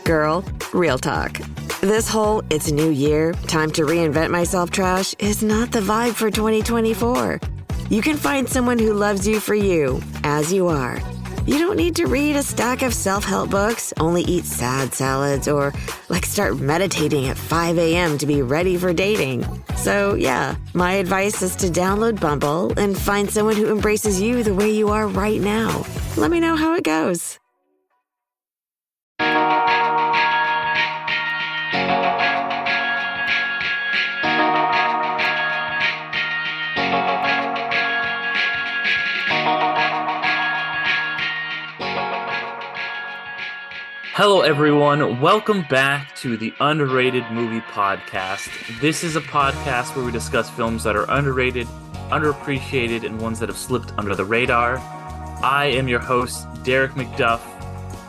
Girl, real talk. This whole "it's a new year, time to reinvent myself" trash is not the vibe for 2024. You can find someone who loves you for you, as you are. You don't need to read a stack of self-help books, only eat sad salads, or start meditating at 5 a.m. to be ready for dating. So yeah, my advice is to download Bumble and find someone who embraces you the way you are right now. Let me know how it goes. Hello, everyone. Welcome back to the Underrated Movie Podcast. This is a podcast where we discuss films that are underrated, underappreciated, and ones that have slipped under the radar. I am your host, Derek McDuff,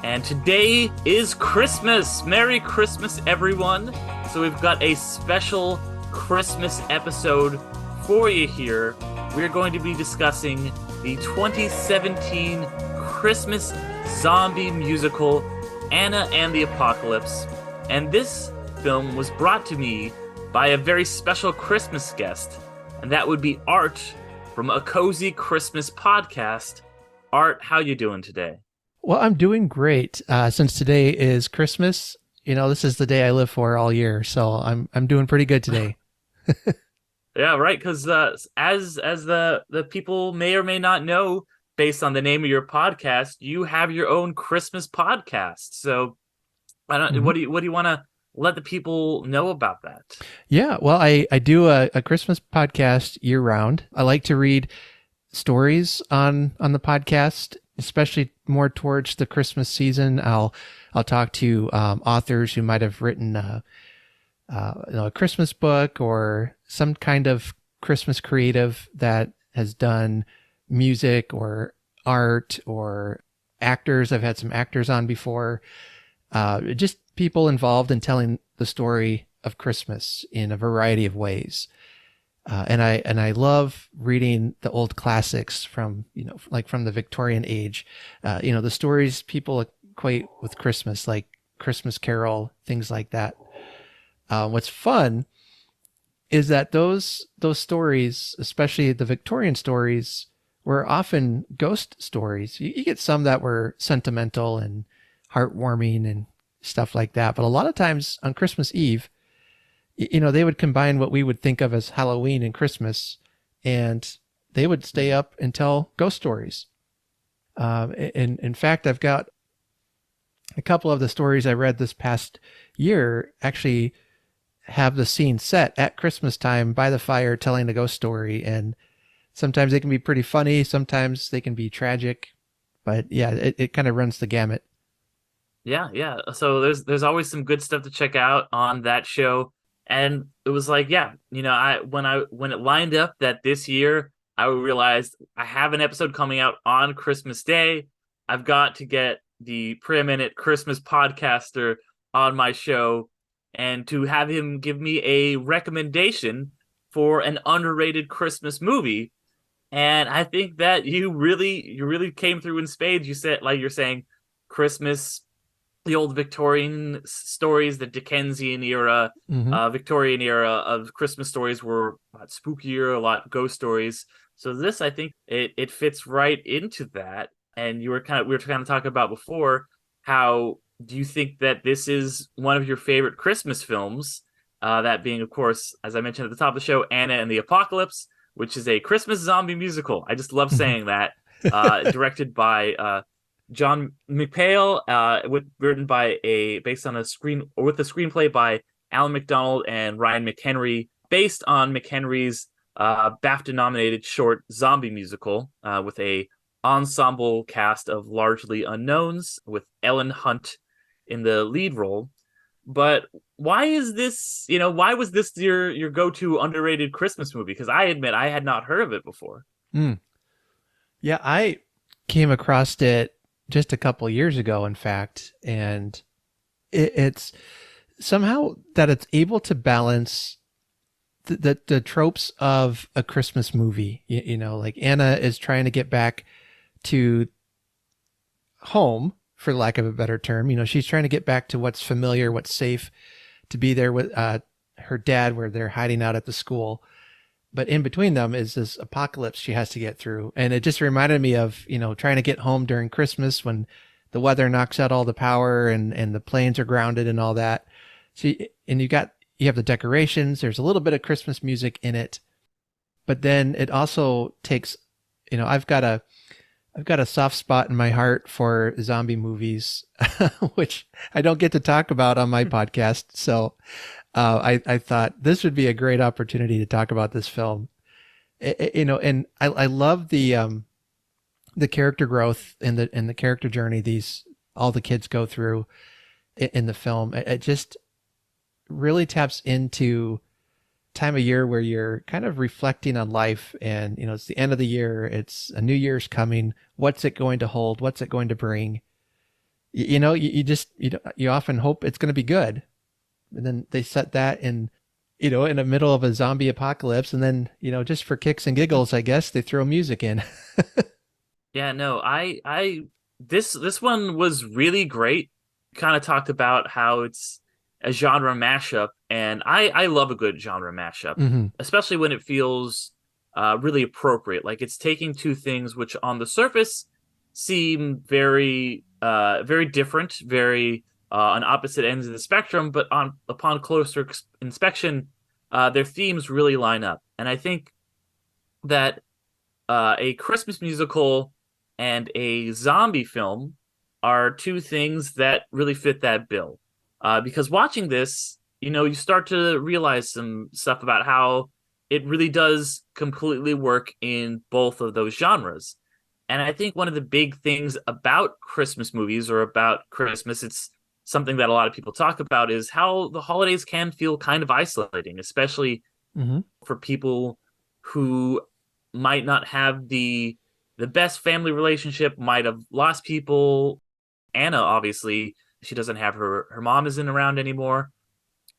and today is Christmas. Merry Christmas, everyone. So we've got a special Christmas episode for you here. We're going to be discussing the 2017 Christmas zombie musical, Anna and the Apocalypse, and this film was brought to me by a very special Christmas guest, and that would be Art from A Cozy Christmas Podcast. Art, how you doing today? Well, I'm doing great. Since today is Christmas, this is the day I live for all year, so I'm doing pretty good today. Yeah, right. Because as the people may or may not know, based on the name of your podcast, you have your own Christmas podcast. So, what do you want to let the people know about that? Yeah, well, I do a Christmas podcast year round. I like to read stories on the podcast, especially more towards the Christmas season. I'll talk to authors who might have written a Christmas book or some kind of Christmas creative that has done music or art or actors. I've had some actors on before. Just people involved in telling the story of Christmas in a variety of ways. And I love reading the old classics from the Victorian age. The stories people equate with Christmas, like Christmas Carol, things like that. What's fun is that those stories, especially the Victorian stories, were often ghost stories. You get some that were sentimental and heartwarming and stuff like that. But a lot of times on Christmas Eve, they would combine what we would think of as Halloween and Christmas, and they would stay up and tell ghost stories. In fact, I've got a couple of the stories I read this past year actually have the scene set at Christmas time by the fire telling a ghost story, and sometimes they can be pretty funny, sometimes they can be tragic, but yeah, it kind of runs the gamut. Yeah. So there's always some good stuff to check out on that show, and it was when it lined up that this year, I realized I have an episode coming out on Christmas Day. I've got to get the preeminent Christmas podcaster on my show, and to have him give me a recommendation for an underrated Christmas movie. And I think that you really came through in spades. You said, like you're saying, Christmas, the old Victorian stories, the Dickensian era, Victorian era of Christmas stories were a lot spookier, a lot ghost stories. So this, I think, it fits right into that. And we were kind of talking about before, how do you think that this is one of your favorite Christmas films? That being, of course, as I mentioned at the top of the show, Anna and the Apocalypse, which is a Christmas zombie musical. I just love saying that. Directed by John McPhail, based on with a screenplay by Alan McDonald and Ryan McHenry, based on McHenry's BAFTA-nominated short zombie musical, with a ensemble cast of largely unknowns, with Ellen Hunt in the lead role. But why was this your go-to underrated Christmas movie? Because I admit I had not heard of it before. Yeah, I came across it just a couple years ago, in fact, and it's somehow that it's able to balance the tropes of a Christmas movie. Like Anna is trying to get back to home for lack of a better term. She's trying to get back to what's familiar, what's safe, to be there with her dad where they're hiding out at the school. But in between them is this apocalypse she has to get through. And it just reminded me of, trying to get home during Christmas when the weather knocks out all the power and the planes are grounded and all that. So, and you have the decorations. There's a little bit of Christmas music in it, but then it also takes, I've got a soft spot in my heart for zombie movies, which I don't get to talk about on my podcast. So I thought this would be a great opportunity to talk about this film. And I love the character growth and the character journey all the kids go through in the film. It just really taps into time of year where you're kind of reflecting on life, and it's the end of the year, it's a new year's coming. What's it going to hold? What's it going to bring? You often hope it's going to be good, and then they set that in the middle of a zombie apocalypse, and then just for kicks and giggles, I guess they throw music in. Yeah, no, this one was really great. Kind of talked about how it's a genre mashup, and I love a good genre mashup, Mm-hmm. especially when it feels really appropriate. Like it's taking two things which on the surface seem very very different, very on opposite ends of the spectrum, but upon closer inspection, their themes really line up. And I think that a Christmas musical and a zombie film are two things that really fit that bill. Because watching this, you start to realize some stuff about how it really does completely work in both of those genres. And I think one of the big things about Christmas movies, or about Christmas, it's something that a lot of people talk about, is how the holidays can feel kind of isolating, especially Mm-hmm. for people who might not have the best family relationship, might have lost people. Anna, obviously, she doesn't have her mom isn't around anymore.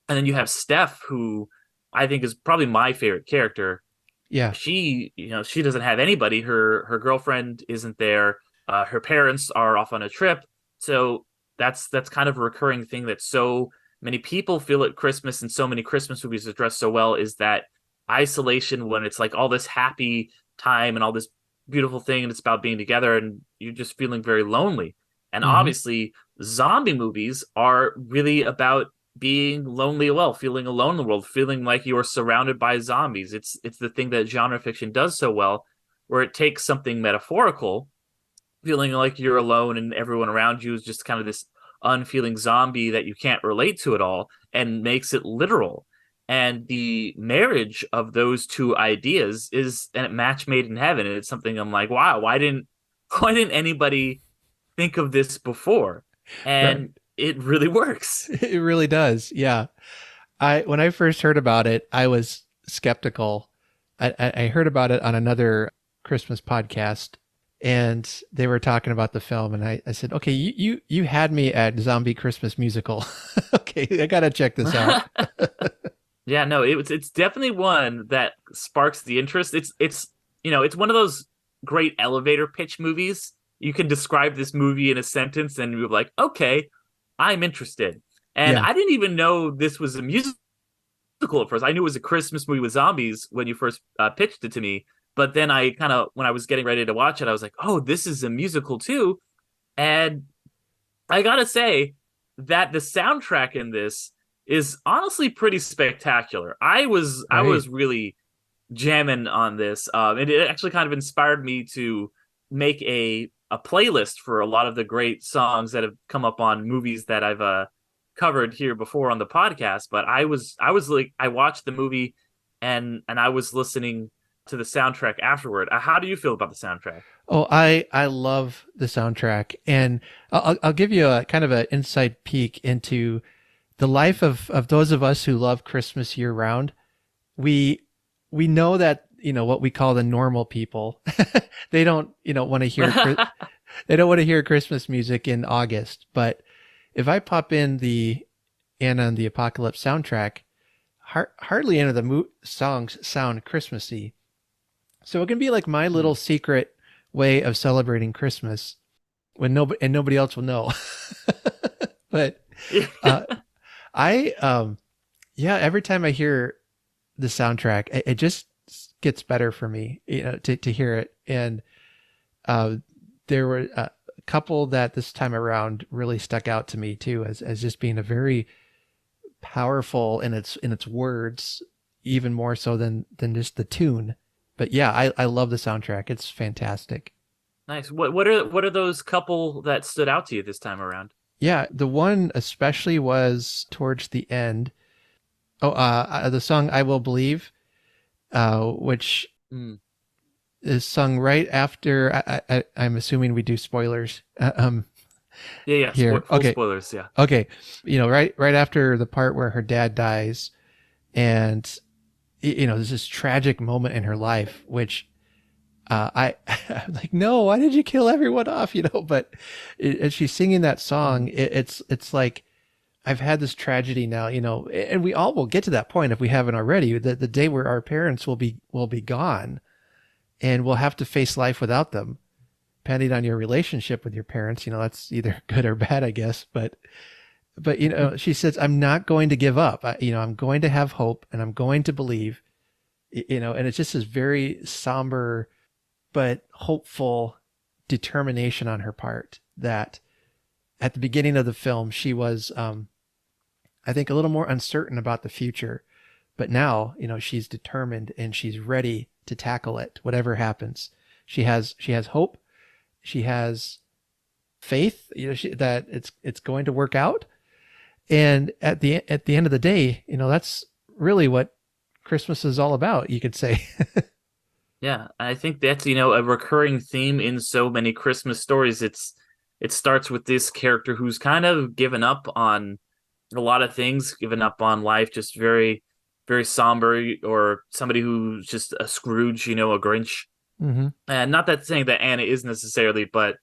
And then you have Steph, who I think is probably my favorite character. Yeah. She doesn't have anybody. Her girlfriend isn't there. Her parents are off on a trip. So that's kind of a recurring thing that so many people feel at Christmas, and so many Christmas movies address so well, is that isolation when it's like all this happy time and all this beautiful thing, and it's about being together, and you're just feeling very lonely. And Mm-hmm. obviously, zombie movies are really about being lonely as well, feeling alone in the world, feeling like you are surrounded by zombies. It's the thing that genre fiction does so well, where it takes something metaphorical, feeling like you're alone and everyone around you is just kind of this unfeeling zombie that you can't relate to at all, and makes it literal. And the marriage of those two ideas is a match made in heaven. And it's something I'm like, wow, why didn't anybody think of this before? And Right. it really works. It really does. Yeah. When I first heard about it, I was skeptical. I heard about it on another Christmas podcast, and they were talking about the film, and I said, okay, you had me at zombie Christmas musical. Okay, I got to check this out. Yeah, no, it's definitely one that sparks the interest. It's one of those great elevator pitch movies. You can describe this movie in a sentence and you're like, okay, I'm interested. And Yeah. I didn't even know this was a musical at first. I knew it was a Christmas movie with zombies when you first pitched it to me. But then when I was getting ready to watch it, I was like, oh, this is a musical too. And I gotta say that the soundtrack in this is honestly pretty spectacular. I was really jamming on this. And it actually kind of inspired me to make a playlist for a lot of the great songs that have come up on movies that I've covered here before on the podcast. But I was like, I watched the movie and I was listening to the soundtrack afterward. How do you feel about the soundtrack? Oh, I love the soundtrack, and I'll give you a kind of an inside peek into the life of those of us who love Christmas year round. We know that, what we call the normal people, they don't, want to hear, they don't want to hear Christmas music in August. But if I pop in the Anna and the Apocalypse soundtrack, hardly any of the songs sound Christmassy. So it can be like my little secret way of celebrating Christmas. when nobody else will know. But I yeah, every time I hear the soundtrack, it just gets better for me, to hear it. And there were a couple that this time around really stuck out to me too, as just being a very powerful in its words, even more so than just the tune. But yeah, I love the soundtrack. It's fantastic. Nice. What are those couple that stood out to you this time around? Yeah, the one especially was towards the end. Oh, the song "I Will Believe," which is sung right after. I'm assuming we do spoilers. Yeah. Here, Full okay. spoilers. Yeah. Okay, right after the part where her dad dies, and there's this tragic moment in her life, which I'm like, no, why did you kill everyone off? But as she's singing that song, it's like, I've had this tragedy now, and we all will get to that point if we haven't already, the day where our parents will be gone, and we'll have to face life without them. Depending on your relationship with your parents, that's either good or bad, I guess. But she says, I'm not going to give up. I'm going to have hope, and I'm going to believe, and it's just this very somber but hopeful determination on her part that at the beginning of the film, she was, I think, a little more uncertain about the future, but now, she's determined and she's ready to tackle it, whatever happens. She has hope. She has faith, that it's going to work out. And at the end of the day, that's really what Christmas is all about, you could say. Yeah, I think that's a recurring theme in so many Christmas stories. It starts with this character who's kind of given up on a lot of things, given up on life, just very, very somber, or somebody who's just a Scrooge, a Grinch. Mm-hmm. And not that saying that Anna is necessarily, but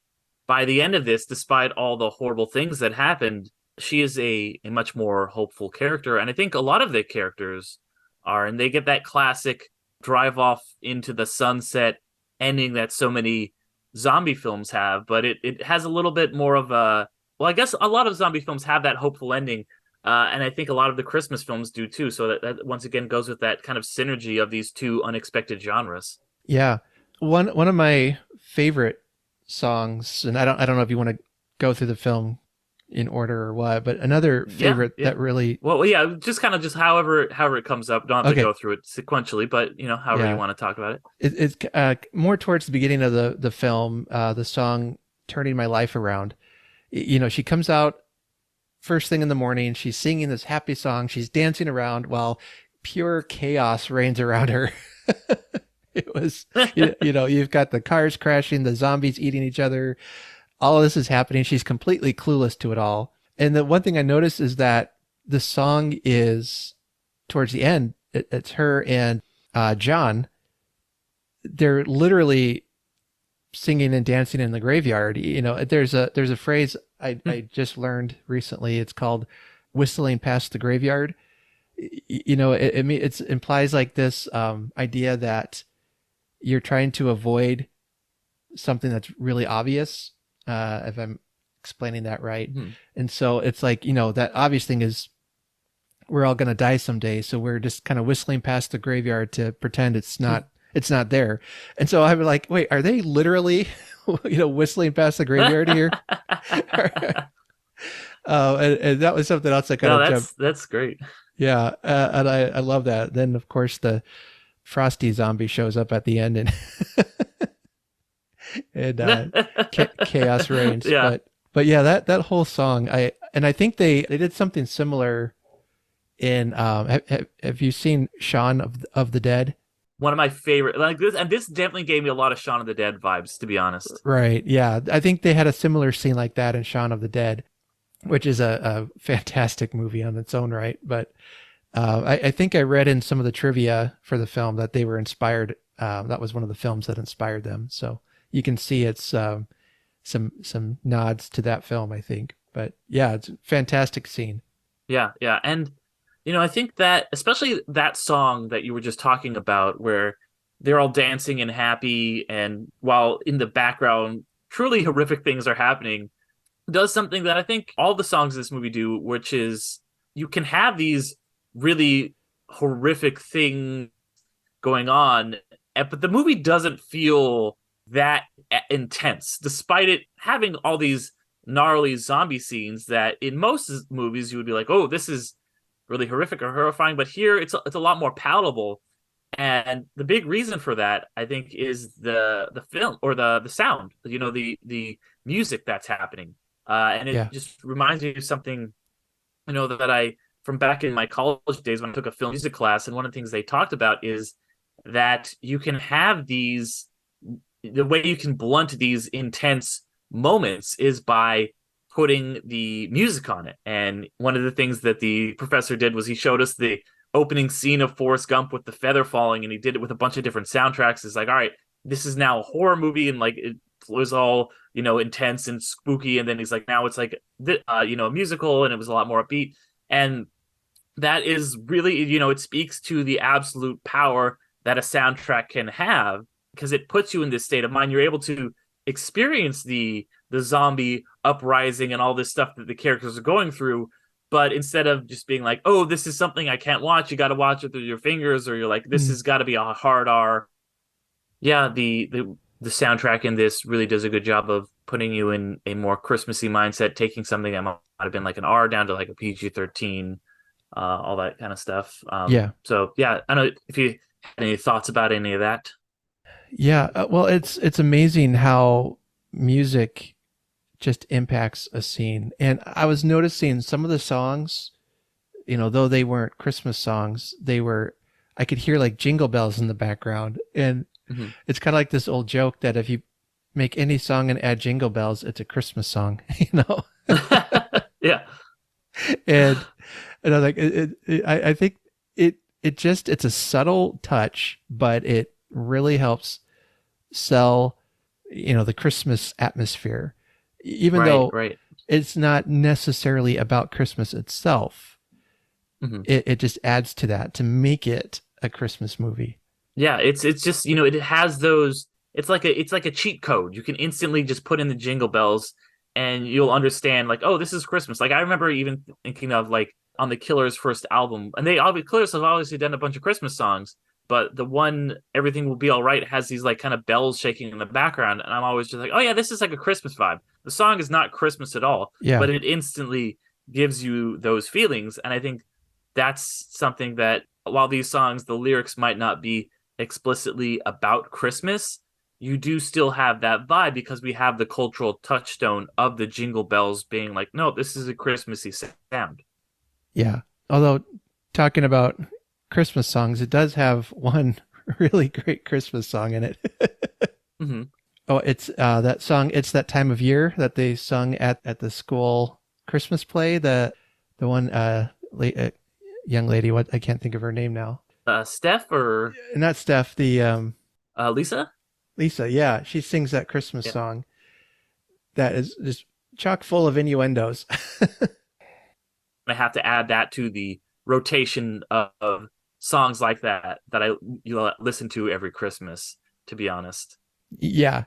by the end of this, despite all the horrible things that happened, she is a much more hopeful character. And I think a lot of the characters are, and they get that classic drive off into the sunset ending that so many zombie films have, but it has a little bit more of a, well, I guess a lot of zombie films have that hopeful ending, and I think a lot of the Christmas films do too, so that once again goes with that kind of synergy of these two unexpected genres. Yeah, one of my favorite songs, and I don't know if you want to go through the film in order or what, but another favorite that really, well, yeah, just however it comes up. Don't have to go through it sequentially, but however you want to talk about it. It's more towards the beginning of the film, the song "Turning My Life Around." She comes out first thing in the morning, she's singing this happy song, she's dancing around while pure chaos reigns around her. It was, you've got the cars crashing, the zombies eating each other. All of this is happening. She's completely clueless to it all. And the one thing I noticed is that the song is towards the end. It's her and John. They're literally singing and dancing in the graveyard. There's a phrase I just learned recently. It's called whistling past the graveyard. It implies like this idea that you're trying to avoid something that's really obvious. If I'm explaining that right. Mm-hmm. And so it's like, that obvious thing is we're all going to die someday. So we're just kind of whistling past the graveyard to pretend it's not there. And so I'm like, wait, are they literally, whistling past the graveyard here? And that was something else that kind of jumped. That's great. Yeah. And I love that. Then of course the Frosty zombie shows up at the end and chaos reigns. Yeah. But yeah, that whole song, I think they did something similar in have you seen Shaun of the Dead? One of my favorite, like this, and this definitely gave me a lot of Shaun of the Dead vibes, to be honest. Right. Yeah. I think they had a similar scene like that in Shaun of the Dead, which is a fantastic movie on its own right. But I think I read in some of the trivia for the film that they were inspired. That was one of the films that inspired them. So you can see it's some nods to that film, I think. But yeah, it's a fantastic scene. Yeah. And, I think that, especially that song that you were just talking about, where they're all dancing and happy, and while in the background, truly horrific things are happening, does something that I think all the songs in this movie do, which is you can have these really horrific things going on, but the movie doesn't feel that intense, despite it having all these gnarly zombie scenes that in most movies you would be like, oh, this is really horrific or horrifying, but here it's a lot more palatable. And the big reason for that, I think, is the film or the sound, the music that's happening. And it Yeah. just reminds me of something, that I, from back in my college days when I took a film music class, and one of the things they talked about is that you can have the way you can blunt these intense moments is by putting the music on it. And one of the things that the professor did was he showed us the opening scene of Forrest Gump with the feather falling, and he did it with a bunch of different soundtracks. It's like, all right, this is now a horror movie, and like it was all intense and spooky, and then he's like, now it's like a musical, and it was a lot more upbeat. And that is really, it speaks to the absolute power that a soundtrack can have, because it puts you in this state of mind. You're able to experience the zombie uprising and all this stuff that the characters are going through. But instead of just being like, oh, this is something I can't watch, you got to watch it through your fingers, or you're like, this has got to be a hard R. Yeah, the soundtrack in this really does a good job of putting you in a more Christmassy mindset, taking something that might have been like an R down to like a PG-13, all that kind of stuff. Yeah. So yeah, I don't know if you had any thoughts about any of that. Yeah. Well, it's amazing how music just impacts a scene. And I was noticing some of the songs, though they weren't Christmas songs, I could hear like jingle bells in the background. And it's kind of like this old joke that if you make any song and add jingle bells, it's a Christmas song, Yeah. And I was like, I think it's a subtle touch, but it really helps sell, the Christmas atmosphere. Even though it's not necessarily about Christmas itself, it just adds to that to make it a Christmas movie. Yeah, it's just it has those. It's like a cheat code. You can instantly just put in the jingle bells, and you'll understand like, oh, this is Christmas. Like I remember even thinking of like on the Killers' first album, and Killers have obviously done a bunch of Christmas songs, but the one Everything Will Be All Right has these like kind of bells shaking in the background, and I'm always just like, oh yeah, this is like a Christmas vibe. The song is not Christmas at all, but it instantly gives you those feelings. And I think that's something that while these songs, the lyrics might not be explicitly about Christmas, you do still have that vibe because we have the cultural touchstone of the jingle bells being like, no, this is a Christmassy sound. Yeah. Although talking about Christmas songs, it does have one really great Christmas song in it. Oh, it's that song, It's That Time of Year, that they sung at the school Christmas play. The one young lady, what I can't think of her name now. Steph or not Steph, the Lisa? Lisa, yeah, she sings that Christmas song that is just chock full of innuendos. I have to add that to the rotation of songs like that you listen to every Christmas, to be honest. Yeah.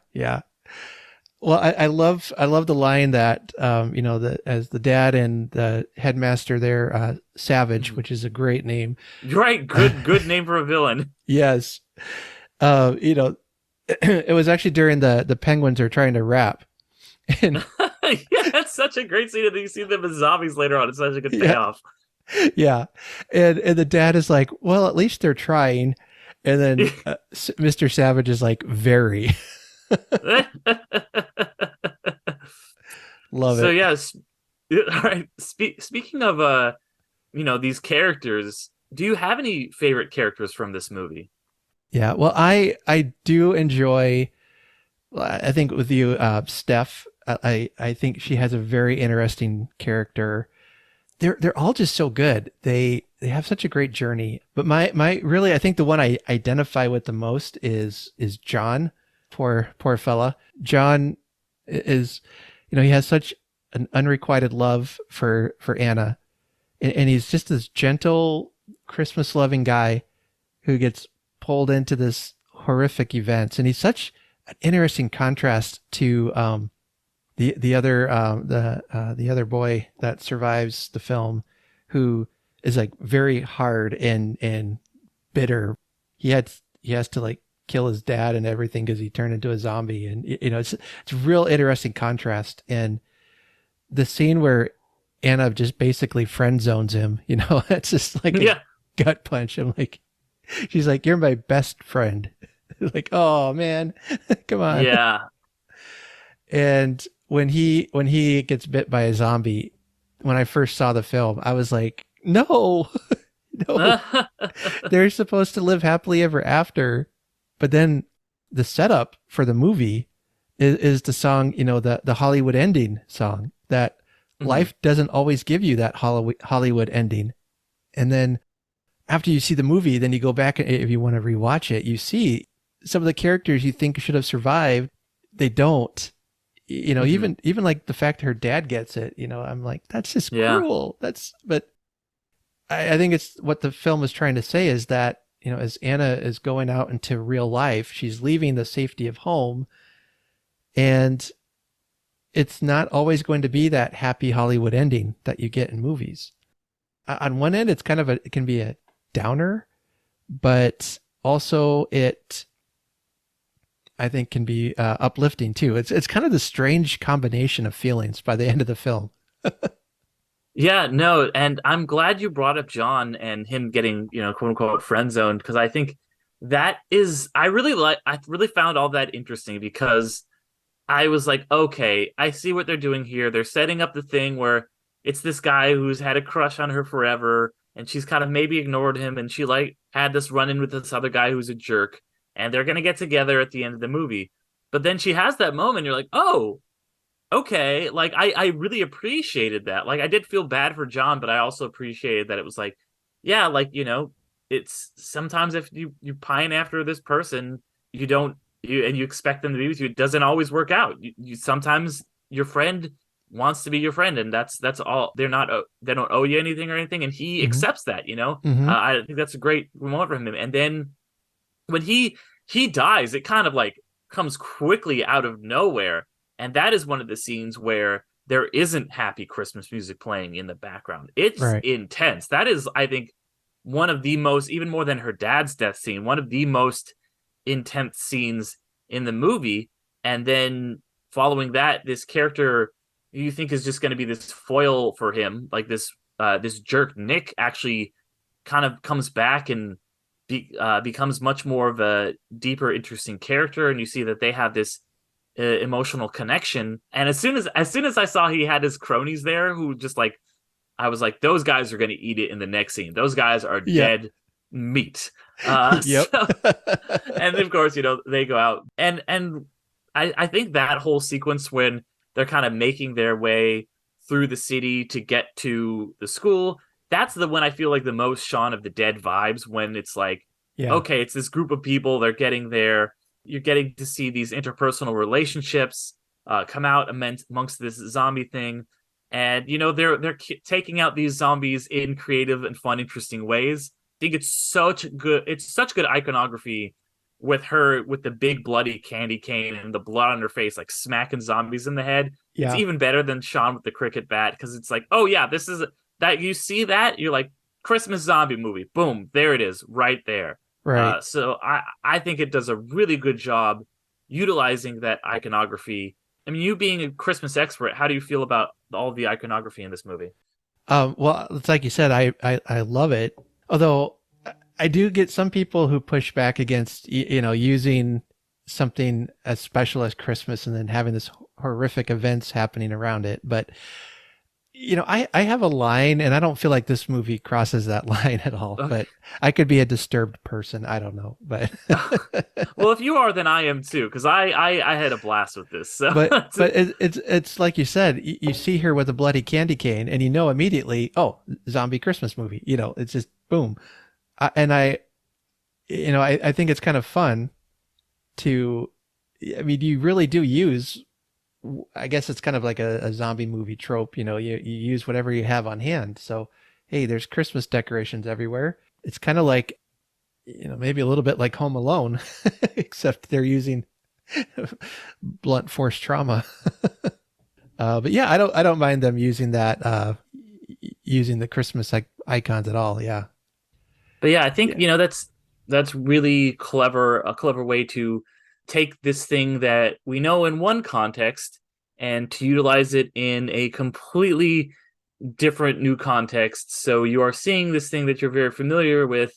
Well, I love the line that as the dad and the headmaster there, Savage, which is a great name. Right, good name for a villain. Yes, it was actually during the Penguins are trying to rap, and yeah, that's such a great scene. And you see them as zombies later on. It's such a good payoff. Yeah, and the dad is like, well, at least they're trying, and then Mr. Savage is like, very. Love it. So yes, all right. Speaking of these characters, do you have any favorite characters from this movie? Yeah, well, I do enjoy. I think with you, Steph. I think she has a very interesting character. They're all just so good. They have such a great journey. But my really, I think the one I identify with the most is John. Poor fella. John is, he has such an unrequited love for Anna, and he's just this gentle, Christmas loving guy who gets pulled into this horrific events, and he's such an interesting contrast to the other boy that survives the film, who is like very hard and bitter. He has to like kill his dad and everything because he turned into a zombie, and it's a real interesting contrast. And the scene where Anna just basically friend zones him, it's just like a gut punch. I'm like, she's like, "You're my best friend." Like, oh man, come on. Yeah. And when he gets bit by a zombie, when I first saw the film, I was like, no, no, they're supposed to live happily ever after. But then the setup for the movie is the song, the Hollywood ending song, that life doesn't always give you that Hollywood ending. And then after you see the movie, then you go back, and if you want to rewatch it, you see some of the characters you think should have survived. They don't, even like the fact her dad gets it, I'm like, that's just cruel. But I think it's what the film is trying to say is that, as Anna is going out into real life, she's leaving the safety of home, and it's not always going to be that happy Hollywood ending that you get in movies. On one end, it can be a downer, but also I think can be uplifting too. It's kind of the strange combination of feelings by the end of the film. Yeah, no, and I'm glad you brought up John and him getting, quote unquote friend zoned, because I think I really found all that interesting, because I was like, okay, I see what they're doing here. They're setting up the thing where it's this guy who's had a crush on her forever, and she's kind of maybe ignored him, and she like had this run-in with this other guy who's a jerk, and they're gonna get together at the end of the movie. But then she has that moment, you're like, oh, okay. Like I really appreciated that. Like I did feel bad for John, but I also appreciated that it was like, yeah, like, it's sometimes if you pine after this person, you don't and you expect them to be with you, it doesn't always work out. You sometimes your friend wants to be your friend, and that's all. They don't owe you anything or anything, and he accepts that. I think that's a great moment for him. And then when he dies, it kind of like comes quickly out of nowhere, and that is one of the scenes where there isn't happy Christmas music playing in the background. It's intense. That is, I think, one of the most, even more than her dad's death scene, one of the most intense scenes in the movie. And then following that, this character you think is just going to be this foil for him, like this jerk Nick, actually kind of comes back and becomes much more of a deeper, interesting character, and you see that they have this emotional connection. And as soon as I saw he had his cronies there, who just like, I was like, those guys are going to eat it in the next scene. Those guys are dead meat. Yep. And of course, they go out, and I think that whole sequence when they're kind of making their way through the city to get to the school, that's the one I feel like the most Shaun of the Dead vibes, when it's like, okay, it's this group of people, they're getting there. You're getting to see these interpersonal relationships come out amongst this zombie thing. And, they're taking out these zombies in creative and fun, interesting ways. I think it's such good iconography with her, with the big bloody candy cane and the blood on her face, like smacking zombies in the head. It's even better than Shaun with the cricket bat, because it's like, oh yeah, this is that, you see that, you're like, Christmas zombie movie, boom, there it is, right there. Right. So I think it does a really good job utilizing that iconography. I mean, you being a Christmas expert, how do you feel about all the iconography in this movie? Well, it's like you said, I love it. Although I do get some people who push back against, using something as special as Christmas and then having this horrific events happening around it. But, I have a line, and I don't feel like this movie crosses that line at all, but I could be a disturbed person. I don't know, but well, if you are, then I am too, because I had a blast with this. So. But it's like you said, you see her with a bloody candy cane, and immediately, oh, zombie Christmas movie. It's just boom. I think it's kind of fun to, you really do use, I guess it's kind of like a zombie movie trope. You use whatever you have on hand. So, hey, there's Christmas decorations everywhere. It's kind of like, maybe a little bit like Home Alone, except they're using blunt force trauma. But yeah, I don't mind them using that, using the Christmas icons at all. Yeah. But yeah, I think, Yeah. that's really clever, a clever way to take this thing that we know in one context and to utilize it in a completely different new context. So you are seeing this thing that you're very familiar with,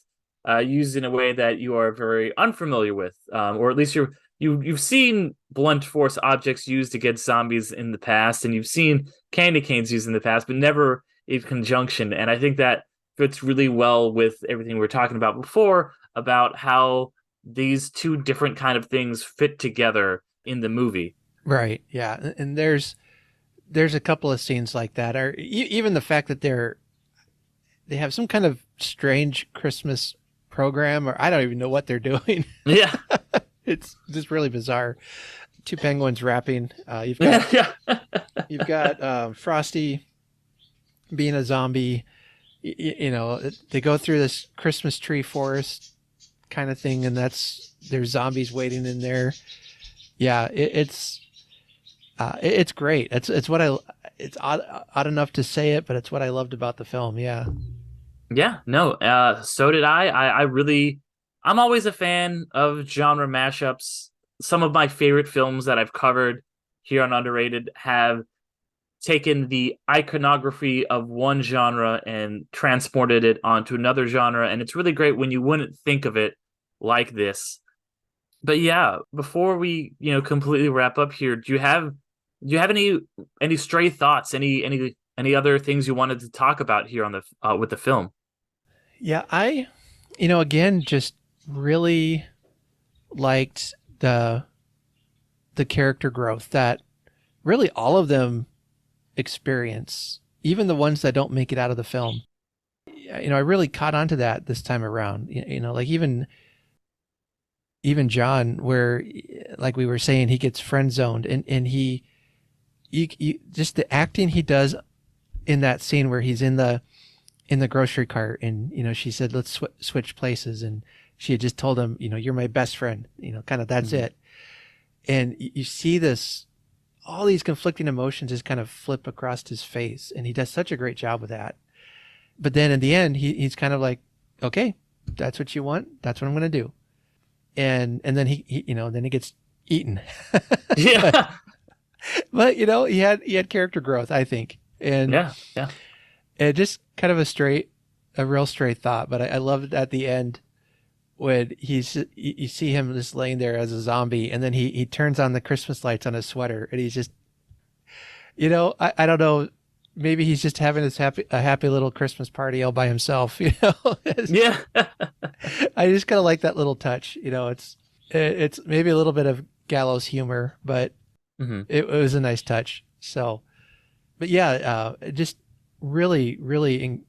used in a way that you are very unfamiliar with, or at least you've seen blunt force objects used against zombies in the past, and you've seen candy canes used in the past, but never in conjunction. And I think that fits really well with everything we were talking about before about how these two different kind of things fit together in the movie. Right. Yeah. And there's a couple of scenes like that, or even the fact that they have some kind of strange Christmas program, or I don't even know what they're doing. Yeah. It's just really bizarre. Two penguins rapping. You've got Yeah. you've got Frosty being a zombie. You know, they go through this Christmas tree forest kind of thing, and there's zombies waiting in there. Yeah, it's great. It's what it's odd enough to say it, but it's what I loved about the film. Yeah. Yeah, no, so did I. I'm always a fan of genre mashups. Some of my favorite films that I've covered here on Underrated have taken the iconography of one genre and transported it onto another genre, and it's really great when you wouldn't think of it like this. But yeah, before we, completely wrap up here, do you have any stray thoughts, any other things you wanted to talk about here on the with the film? Yeah, again, just really liked the character growth that really all of them experience, even the ones that don't make it out of the film. I really caught on to that this time around. Like even John, where, like we were saying, he gets friend zoned, and you just the acting he does in that scene where he's in the grocery cart, and she said, let's switch places, and she had just told him, you're my best friend, kind of, that's it. And you see all these conflicting emotions just kind of flip across his face, and he does such a great job with that. But then in the end, he's kind of like, okay, that's what you want, that's what I'm going to do. And then he then he gets eaten. Yeah. But he had character growth, I think. And Yeah. it just kind of a real straight thought. But I love it at the end when you see him just laying there as a zombie, and then he turns on the Christmas lights on his sweater, and he's just, I don't know, maybe he's just having a happy little Christmas party all by himself. Yeah. I just kind of like that little touch. It's maybe a little bit of gallows humor, but it was a nice touch. So, but yeah, just really, really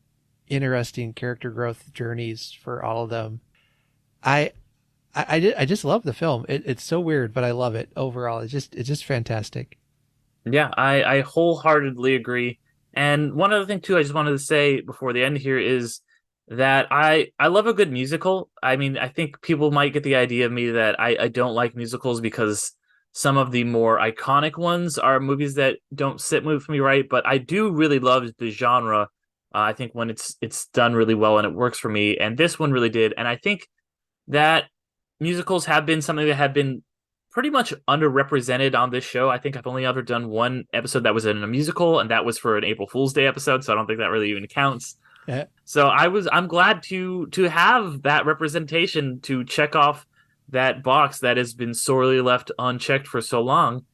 interesting character growth journeys for all of them. I just love the film. It's so weird, but I love it overall. It's just fantastic. Yeah, I wholeheartedly agree. And one other thing too, I just wanted to say before the end here is that I love a good musical. I mean, I think people might get the idea of me that I don't like musicals because some of the more iconic ones are movies that don't sit with me right. But I do really love the genre. I think when it's done really well and it works for me, and this one really did. And I think that musicals have been something that have been pretty much underrepresented on this show. I think I've only ever done one episode that was in a musical, and that was for an April Fool's Day episode, so I don't think that really even counts. Yeah. So I'm glad to have that representation to check off that box that has been sorely left unchecked for so long.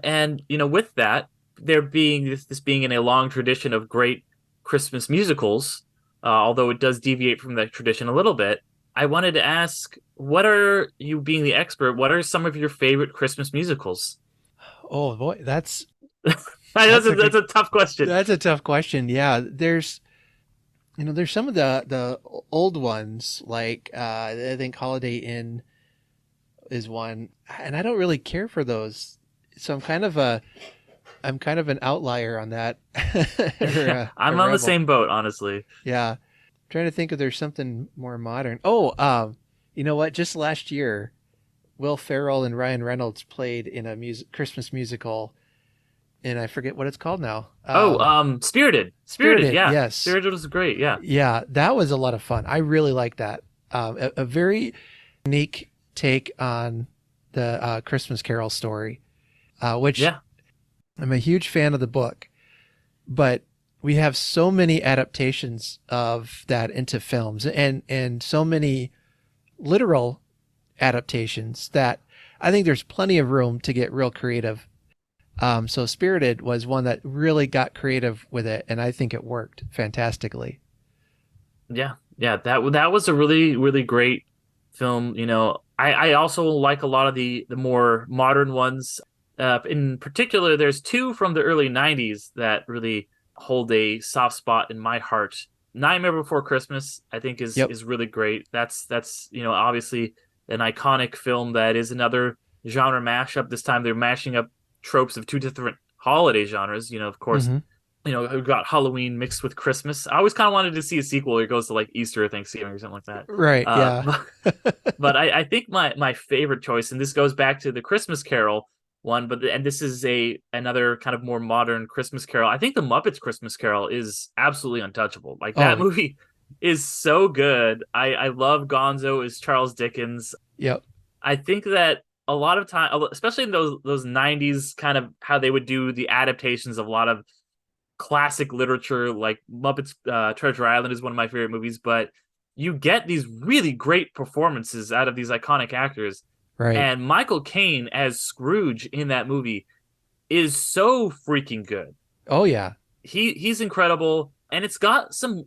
And with that, there being this being in a long tradition of great Christmas musicals, although it does deviate from that tradition a little bit, I wanted to ask, what are you, being the expert, what are some of your favorite Christmas musicals? Oh boy, that's that's a tough question. That's a tough question. Yeah, there's some of the old ones, like I think Holiday Inn is one, and I don't really care for those. So I'm kind of an outlier on that. I'm on the same boat, honestly. Yeah. Trying to think if there's something more modern. Oh, you know what? Just last year, Will Ferrell and Ryan Reynolds played in a Christmas musical, and I forget what it's called now. Spirited, Spirited, yeah. yes. Spirited was great, yeah. Yeah, that was a lot of fun. I really like that. A very unique take on the Christmas Carol story, which Yeah. I'm a huge fan of the book, but we have so many adaptations of that into films and so many literal adaptations that I think there's plenty of room to get real creative. So Spirited was one that really got creative with it, and I think it worked fantastically. Yeah, yeah, that was a really, really great film. I also like a lot of the more modern ones. In particular, there's two from the early '90s that really hold a soft spot in my heart. Nightmare Before Christmas, I think, is Yep. is really great. That's obviously an iconic film that is another genre mashup. This time they're mashing up tropes of two different holiday genres. Of course, Hmm. we've got Halloween mixed with Christmas. I always kind of wanted to see a sequel where it goes to like Easter or Thanksgiving or something like that. Right. Yeah. But I think my favorite choice, and this goes back to the Christmas Carol one, and this is another kind of more modern Christmas Carol. I think the Muppets Christmas Carol is absolutely untouchable. Like that Oh, movie is so good. I love Gonzo as Charles Dickens. yep. I think that a lot of time, especially in those '90s, kind of how they would do the adaptations of a lot of classic literature, like Muppets Treasure Island is one of my favorite movies, but you get these really great performances out of these iconic actors. Right. And Michael Caine as Scrooge in that movie is so freaking good. Oh, yeah. He's incredible, and it's got some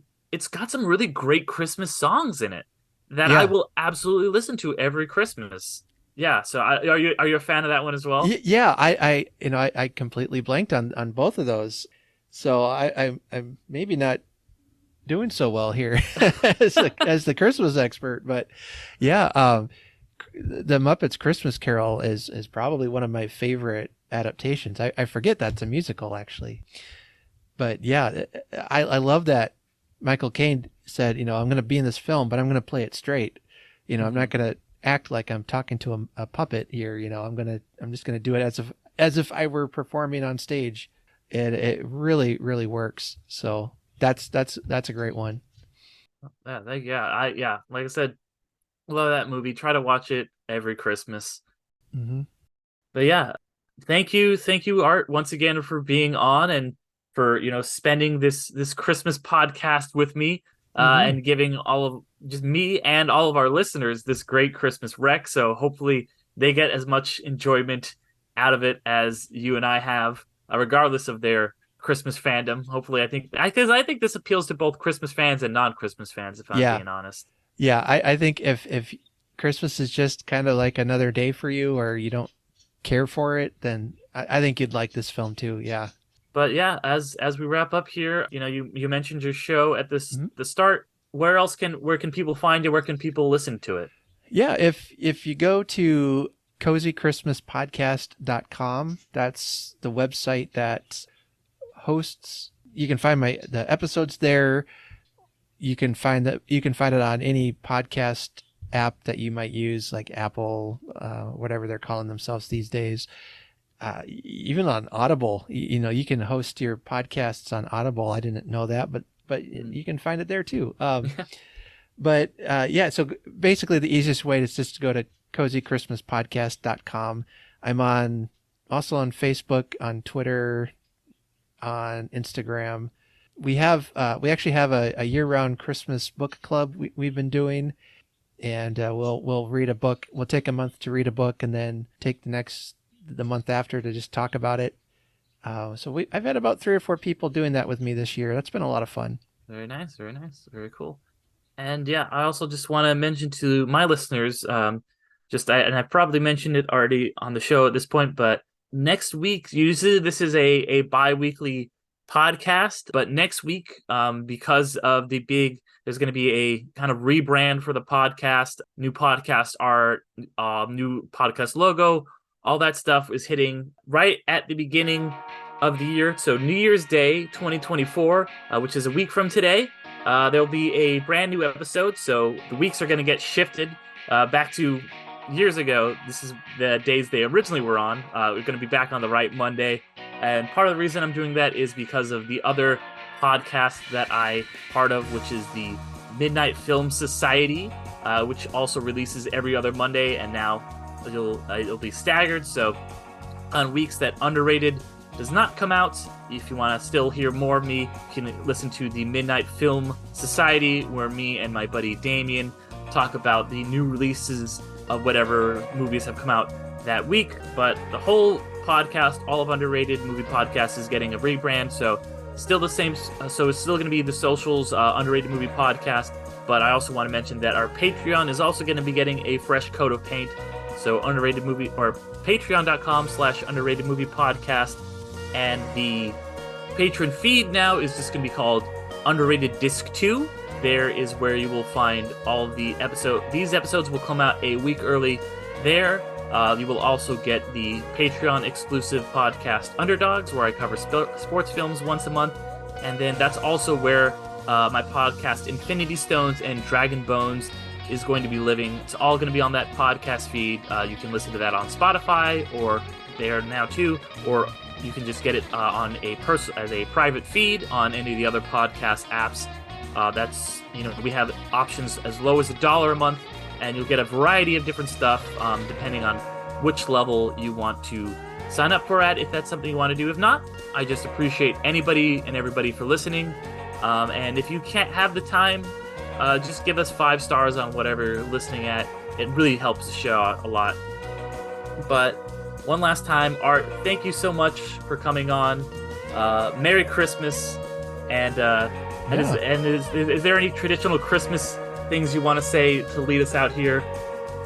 really great Christmas songs in it that I Yeah. will absolutely listen to every Christmas. Yeah, so are you a fan of that one as well? Yeah. I completely blanked on both of those. So I'm maybe not doing so well here as the Christmas expert, but yeah, the Muppets Christmas Carol is probably one of my favorite adaptations. I forget that's a musical actually, but yeah, I love that Michael Caine said, I'm going to be in this film, but I'm going to play it straight. I'm not going to act like I'm talking to a puppet here. I'm just going to do it as if I were performing on stage. It really, really works. So that's a great one. Yeah, like I said, love that movie. Try to watch it every Christmas. Hmm. But yeah, thank you, Art, once again for being on and for spending this Christmas podcast with me, Hmm. and giving all of just me and all of our listeners this great Christmas rec. So hopefully they get as much enjoyment out of it as you and I have, regardless of their Christmas fandom. Hopefully, because I think this appeals to both Christmas fans and non-Christmas fans, if I'm Yeah. being honest. Yeah. I think if Christmas is just kind of like another day for you, or you don't care for it, then I think you'd like this film too. Yeah. But yeah, as we wrap up here, you mentioned your show at Mhm. the start. Where can people find you? Where can people listen to it? Yeah. If you go to cozychristmaspodcast.com, that's the website that hosts. You can find the episodes there. You can find it on any podcast app that you might use, like Apple, whatever they're calling themselves these days. Even on Audible, you can host your podcasts on Audible. I didn't know that, but you can find it there too. But yeah, so basically the easiest way is just to go to cozychristmaspodcast.com. I'm also on Facebook, on Twitter, on Instagram. We actually have a year-round Christmas book club we've been doing, and we'll read a book. We'll take a month to read a book, and then take the month after to just talk about it. So I've had about 3 or 4 people doing that with me this year. That's been a lot of fun. Very nice, very nice, very cool. And yeah, I also just want to mention to my listeners, and I've probably mentioned it already on the show at this point, but next week, usually this is a bi-weekly podcast, but next week, because of there's going to be a kind of rebrand for the podcast, new podcast art, new podcast logo, all that stuff is hitting right at the beginning of the year. So New Year's Day 2024, which is a week from today, there'll be a brand new episode. So the weeks are going to get shifted back to years ago, this is the days they originally were on. We're going to be back on the right Monday. And part of the reason I'm doing that is because of the other podcast that I part of, which is the Midnight Film Society, which also releases every other Monday. And now it'll be staggered. So on weeks that Underrated does not come out, if you want to still hear more of me, you can listen to the Midnight Film Society, where me and my buddy Damien talk about the new releases of whatever movies have come out that week. But the whole podcast, all of Underrated Movie Podcast, is getting a rebrand, so still the same. So it's still going to be the socials, Underrated Movie Podcast. But I also want to mention that our Patreon is also going to be getting a fresh coat of paint. So Underrated Movie, or patreon.com/Underrated Movie Podcast. And the patron feed now is just going to be called Underrated Disc 2. There is where you will find all of the episodes. These episodes will come out a week early there. You will also get the Patreon exclusive podcast Underdogs, where I cover sports films once a month. And then that's also where my podcast Infinity Stones and Dragon Bones is going to be living. It's all going to be on that podcast feed. You can listen to that on Spotify, or there now too, or you can just get it on as a private feed on any of the other podcast apps. That's, we have options as low as $1 a month, and you'll get a variety of different stuff depending on which level you want to sign up for at, if that's something you want to do. If not, I just appreciate anybody and everybody for listening. And if you can't have the time, just give us 5 stars on whatever you're listening at. It really helps the show out a lot. But one last time, Art, thank you so much for coming on. Merry Christmas. And is there any traditional Christmas things you want to say to lead us out here?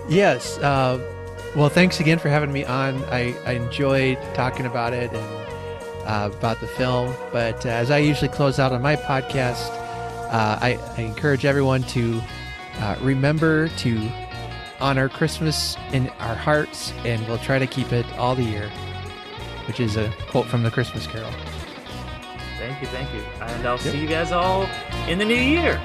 Yes. Well, thanks again for having me on. I enjoyed talking about it and about the film. But as I usually close out on my podcast, I encourage everyone to remember to honor Christmas in our hearts, and we'll try to keep it all the year, which is a quote from the Christmas Carol. Thank you. And I'll see you guys all in the new year.